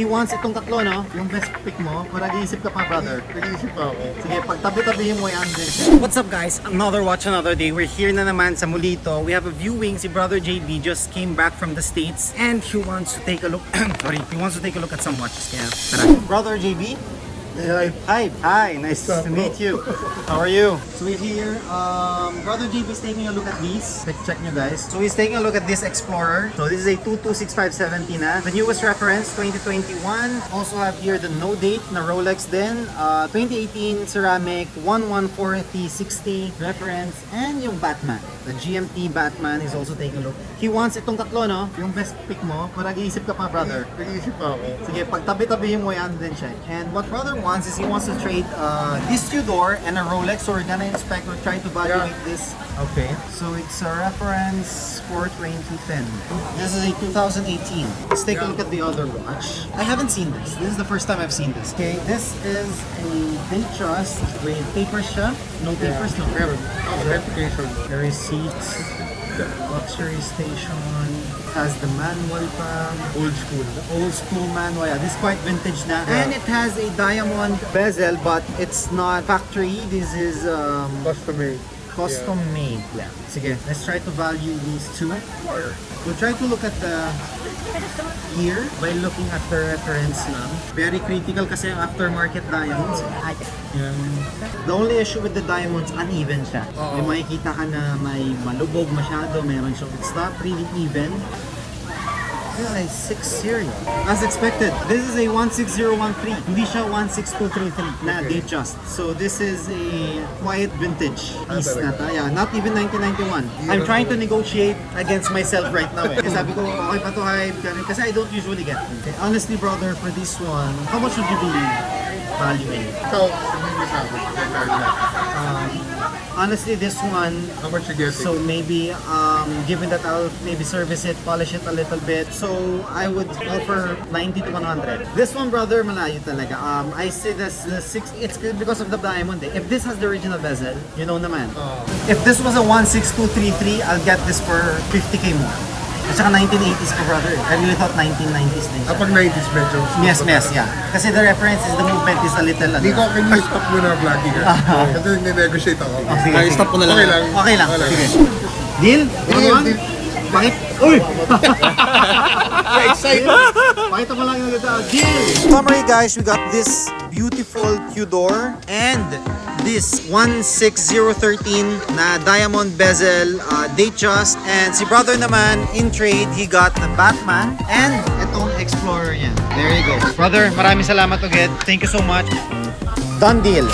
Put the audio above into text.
He wants itong tatlo, no? Yung best pick mo. Kung nag-iisip ka pa, brother. Nag-iisip pa ako. Sige, pagtabi-tabihin mo yan din. What's up, guys? Another watch, another day. We're here na naman sa Mulito. We have a viewing. Si Brother JB just came back from the States and he wants to take a look. Sorry, he wants to take a look at some watches. Kaya, tara. Brother JB? Hey, Hi, nice What's up, to meet you. How are you? So we're here. Brother JB is taking a look at these. Check nyo guys. So he's taking a look at this Explorer. So this is a 226570 na. The newest reference, 2021. Also have here the no date na Rolex din. 2018 ceramic, 114060 reference. And yung Batman. The GMT Batman is also taking a look. He wants itong tatlo, no? Yung best pick mo. Kung nag-iisip ka pa, brother. nag-iisip pa ako. Sige, pagtabi-tabihin mo yan din siya. And what brother wants is he wants to trade this Tudor and a Rolex. So we're gonna inspect or try to evaluate this. Okay. So it's a reference for 2010. This is a 2018. Let's take a look at the other watch. I haven't seen this. This is the first time I've seen this. Okay, this is a Datejust with papers siya. No papers, no. Meron. Authentication. There is seats, luxury station, has the manual pa. Old school. Old school manual. Yeah, this is quite vintage na. And it has a diamond bezel, but it's not factory. This is Custom made. custom made. Yeah. Sige, let's try to value these two. We'll try to look at the year by looking at the reference lang. Very critical kasi ang aftermarket diamonds. Yan. The only issue with the diamonds, uneven siya. May makikita ka na may malubog masyado, meron siyang, it's not really even. Yeah, like 6 series. As expected, this is a 16013. Hindi siya 16233 na Datejust. So this is a quiet vintage piece na ta. Yeah, not even 1991. I'm trying to negotiate against myself right now eh. Kasi sabi ko, okay pa to hype. Kasi I don't usually get them. Okay, honestly, brother, for this one, how much would you believe valuing? Ikaw, sabihin sa akin. Honestly, this one, How much you getting? so maybe, given that I'll maybe service it, polish it a little bit, so I would offer 90 to 100. This one, brother, malayo talaga. I say this, it's because of the diamond eh. If this has the original bezel, you know naman. If this was a 16233, I'll get this for 50k more. At saka 1980s ko, brother. I really thought 1990s din siya. Kapag 90s medyo. Yes, yeah. Kasi the reference is, the movement is a little, Hindi ko, can you stop muna vlogging ka? Kasi nag-negotiate ako. sige, Ay, sige. stop ko na lang. Okay lang. Okay lang. Sige. Deal? Deal, One? deal. Bakit? Uy! Excited! Pakita mo lang yung deal! Summary guys, we got this beautiful Tudor and this 16013 na diamond bezel Datejust, and si brother naman in trade, he got the Batman and itong Explorer niya. There you go. Brother, maraming salamat ulit. Thank you so much. Done deal.